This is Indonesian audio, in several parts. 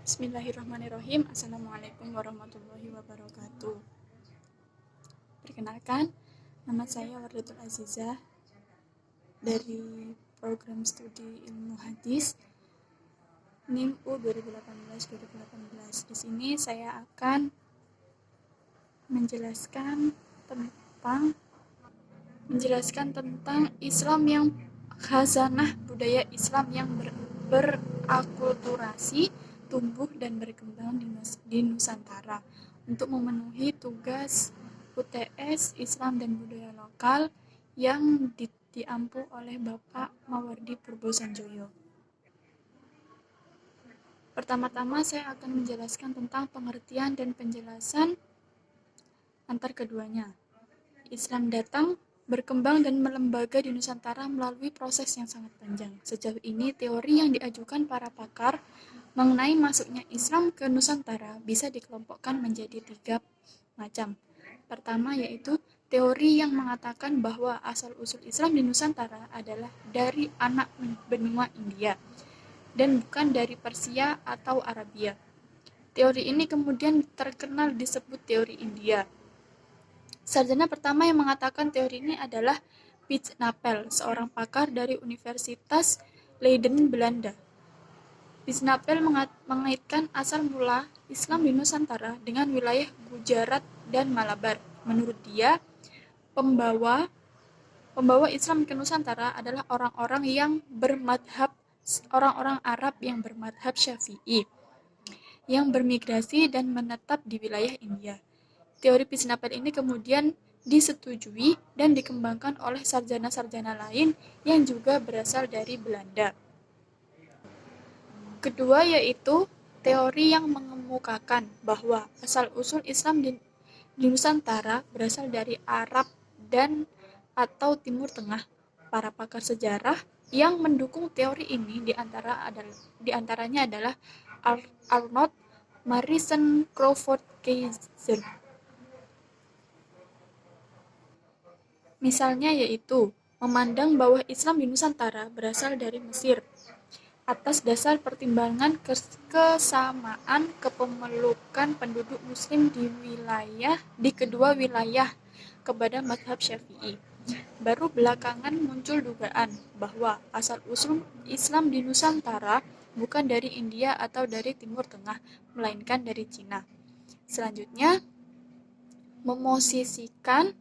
Bismillahirrahmanirrahim. Assalamualaikum warahmatullahi wabarakatuh. Perkenalkan, nama saya Wardatul Azizah dari program studi ilmu hadis NIM U 2018-2018. Di sini saya akan menjelaskan tentang Islam yang khazanah budaya Islam yang berakulturasi, tumbuh dan berkembang di Nusantara untuk memenuhi tugas UTS Islam dan Budaya Lokal yang diampu oleh Bapak Mawardi Purbosanjoyo. Pertama-tama saya akan menjelaskan tentang pengertian dan penjelasan antar keduanya. Islam datang, berkembang dan melembaga di Nusantara melalui proses yang sangat panjang. Sejauh ini, teori yang diajukan para pakar mengenai masuknya Islam ke Nusantara bisa dikelompokkan menjadi 3 macam. Pertama yaitu teori yang mengatakan bahwa asal-usul Islam di Nusantara adalah dari anak benua India dan bukan dari Persia atau Arabia. Teori ini kemudian terkenal disebut teori India. Sarjana pertama yang mengatakan teori ini adalah Piet Napel, seorang pakar dari Universitas Leiden, Belanda. Piet Napel mengaitkan asal mula Islam di Nusantara dengan wilayah Gujarat dan Malabar. Menurut dia, pembawa Islam ke Nusantara adalah orang-orang Arab yang bermadhab Syafi'i, yang bermigrasi dan menetap di wilayah India. Teori Piet Napel ini kemudian disetujui dan dikembangkan oleh sarjana-sarjana lain yang juga berasal dari Belanda. Kedua yaitu teori yang mengemukakan bahwa asal-usul Islam di Nusantara berasal dari Arab dan atau Timur Tengah. Para pakar sejarah yang mendukung teori ini diantaranya adalah Arnold Marison Crawford Kaiser. Misalnya yaitu memandang bahwa Islam di Nusantara berasal dari Mesir atas dasar pertimbangan kesamaan kepemulukan penduduk muslim di kedua wilayah kepada mazhab Syafi'i. Baru belakangan muncul dugaan bahwa asal-usul Islam di Nusantara bukan dari India atau dari Timur Tengah, melainkan dari Cina. Selanjutnya, memosisikan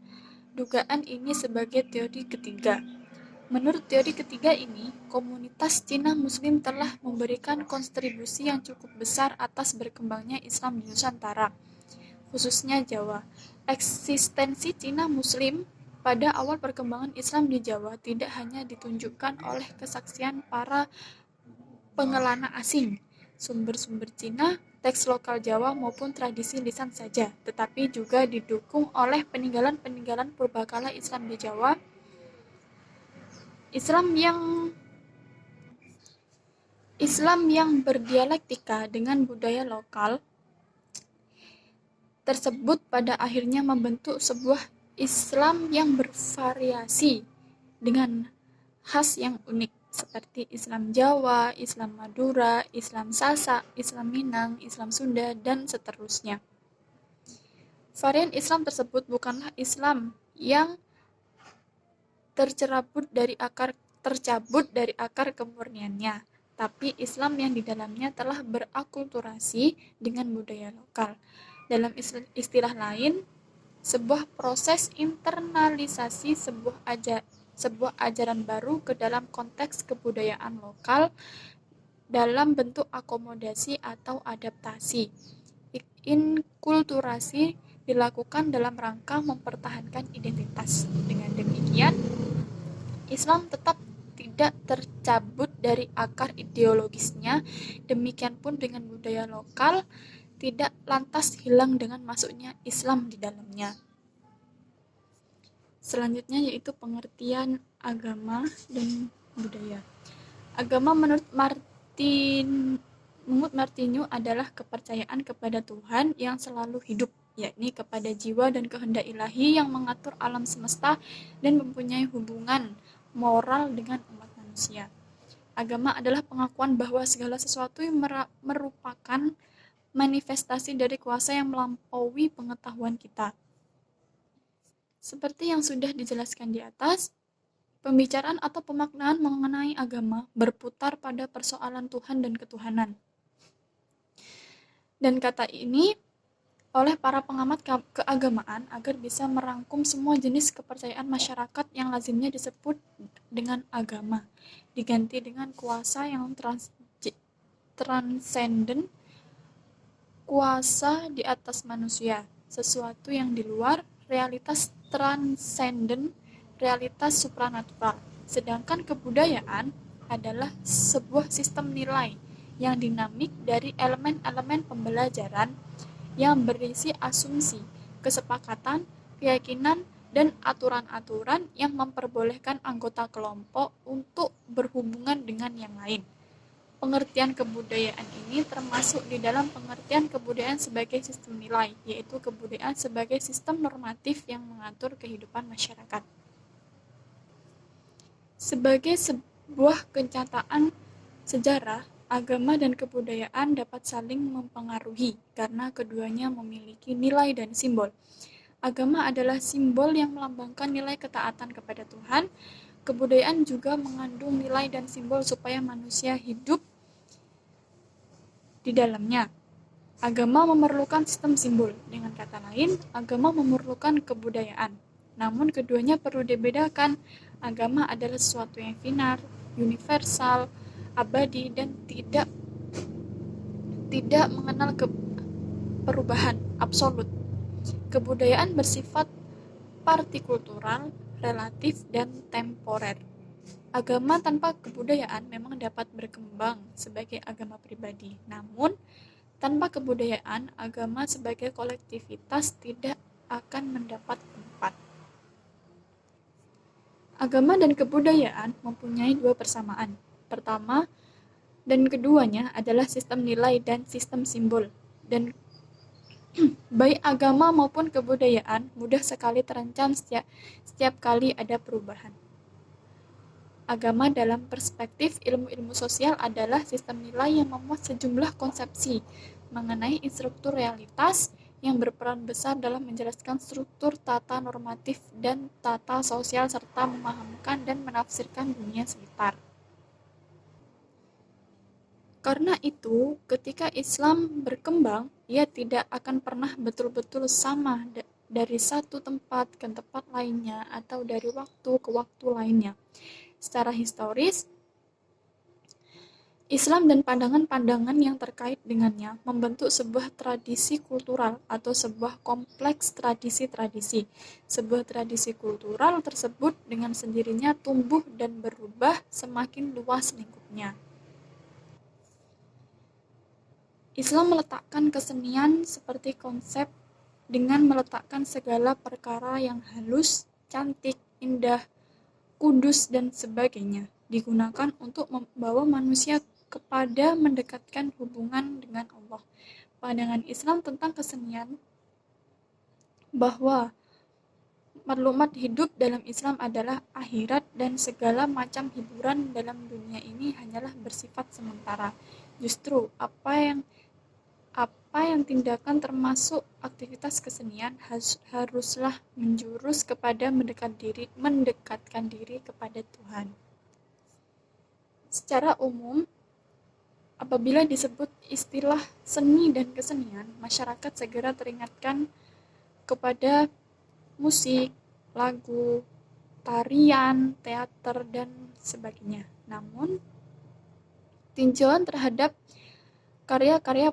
dugaan ini sebagai teori ketiga. Menurut teori ketiga ini, komunitas Cina Muslim telah memberikan kontribusi yang cukup besar atas berkembangnya Islam di Nusantara, khususnya Jawa. Eksistensi Cina Muslim pada awal perkembangan Islam di Jawa tidak hanya ditunjukkan oleh kesaksian para pengelana asing, sumber-sumber Cina, teks lokal Jawa maupun tradisi lisan saja, tetapi juga didukung oleh peninggalan-peninggalan purbakala Islam di Jawa. Islam yang berdialektika dengan budaya lokal tersebut pada akhirnya membentuk sebuah Islam yang bervariasi dengan khas yang unik, seperti Islam Jawa, Islam Madura, Islam Sasak, Islam Minang, Islam Sunda, dan seterusnya. Varian Islam tersebut bukanlah Islam yang tercabut dari akar kemurniannya, tapi Islam yang di dalamnya telah berakulturasi dengan budaya lokal. Dalam istilah lain, sebuah proses internalisasi sebuah ajaran baru ke dalam konteks kebudayaan lokal dalam bentuk akomodasi atau adaptasi. Inkulturasi dilakukan dalam rangka mempertahankan identitas. Dengan demikian, Islam tetap tidak tercabut dari akar ideologisnya, demikian pun dengan budaya lokal tidak lantas hilang dengan masuknya Islam di dalamnya. Selanjutnya yaitu pengertian agama dan budaya. Agama menurut Martinyu adalah kepercayaan kepada Tuhan yang selalu hidup, yakni kepada jiwa dan kehendak ilahi yang mengatur alam semesta dan mempunyai hubungan moral dengan umat manusia. Agama adalah pengakuan bahwa segala sesuatu yang merupakan manifestasi dari kuasa yang melampaui pengetahuan kita. Seperti yang sudah dijelaskan di atas, pembicaraan atau pemaknaan mengenai agama berputar pada persoalan Tuhan dan ketuhanan. Dan kata ini oleh para pengamat keagamaan agar bisa merangkum semua jenis kepercayaan masyarakat yang lazimnya disebut dengan agama, diganti dengan kuasa yang transenden, kuasa di atas manusia, sesuatu yang di luar, realitas transenden, realitas supranatural. Sedangkan kebudayaan adalah sebuah sistem nilai yang dinamik dari elemen-elemen pembelajaran yang berisi asumsi, kesepakatan, keyakinan, dan aturan-aturan yang memperbolehkan anggota kelompok untuk berhubungan dengan yang lain. Pengertian kebudayaan ini termasuk di dalam pengertian kebudayaan sebagai sistem nilai, yaitu kebudayaan sebagai sistem normatif yang mengatur kehidupan masyarakat. Sebagai sebuah kenyataan sejarah, agama dan kebudayaan dapat saling mempengaruhi karena keduanya memiliki nilai dan simbol. Agama adalah simbol yang melambangkan nilai ketaatan kepada Tuhan. Kebudayaan juga mengandung nilai dan simbol supaya manusia hidup di dalamnya. Agama memerlukan sistem simbol. Dengan kata lain, agama memerlukan kebudayaan. Namun keduanya perlu dibedakan. Agama adalah sesuatu yang final, universal, abadi, dan tidak mengenal perubahan absolut. Kebudayaan bersifat partikultural, relatif, dan temporer. Agama tanpa kebudayaan memang dapat berkembang sebagai agama pribadi. Namun, tanpa kebudayaan, agama sebagai kolektivitas tidak akan mendapat tempat. Agama dan kebudayaan mempunyai dua persamaan. Pertama dan keduanya adalah sistem nilai dan sistem simbol. Dan baik agama maupun kebudayaan mudah sekali terancam setiap kali ada perubahan. Agama dalam perspektif ilmu-ilmu sosial adalah sistem nilai yang memuat sejumlah konsepsi mengenai struktur realitas yang berperan besar dalam menjelaskan struktur tata normatif dan tata sosial serta memahamkan dan menafsirkan dunia sekitar. Karena itu, ketika Islam berkembang, ia tidak akan pernah betul-betul sama dari satu tempat ke tempat lainnya atau dari waktu ke waktu lainnya. Secara historis, Islam dan pandangan-pandangan yang terkait dengannya membentuk sebuah tradisi kultural atau sebuah kompleks tradisi-tradisi. Sebuah tradisi kultural tersebut dengan sendirinya tumbuh dan berubah semakin luas lingkupnya. Islam meletakkan kesenian seperti konsep dengan meletakkan segala perkara yang halus, cantik, indah, kudus, dan sebagainya digunakan untuk membawa manusia kepada mendekatkan hubungan dengan Allah. Pandangan Islam tentang kesenian bahwa maklumat hidup dalam Islam adalah akhirat dan segala macam hiburan dalam dunia ini hanyalah bersifat sementara. Justru apa yang tindakan termasuk aktivitas kesenian haruslah menjurus kepada mendekatkan diri kepada Tuhan. Secara umum, apabila disebut istilah seni dan kesenian, masyarakat segera teringatkan kepada musik, lagu, tarian, teater, dan sebagainya. Namun, tinjauan terhadap karya-karya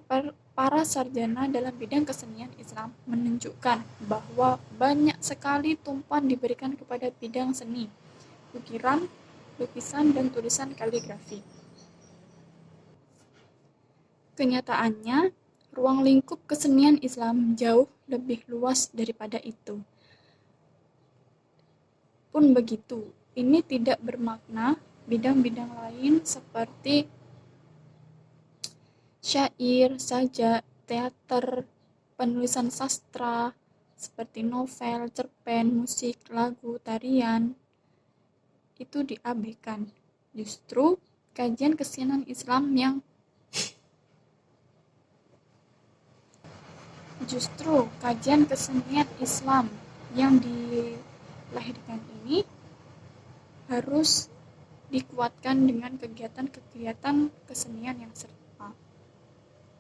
para sarjana dalam bidang kesenian Islam menunjukkan bahwa banyak sekali tumpuan diberikan kepada bidang seni, ukiran, lukisan, dan tulisan kaligrafi. Kenyataannya, ruang lingkup kesenian Islam jauh lebih luas daripada itu. Pun begitu, ini tidak bermakna bidang-bidang lain seperti syair, sajak, teater, penulisan sastra, seperti novel, cerpen, musik, lagu, tarian, itu diabaikan. Justru, kajian kesenian Islam yang justru kajian kesenian Islam yang dilahirkan ini harus dikuatkan dengan kegiatan-kegiatan kesenian yang serupa.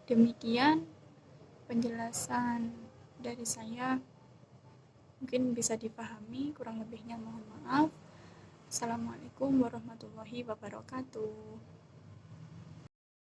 Demikian penjelasan dari saya, mungkin bisa dipahami, kurang lebihnya mohon maaf. Assalamualaikum warahmatullahi wabarakatuh.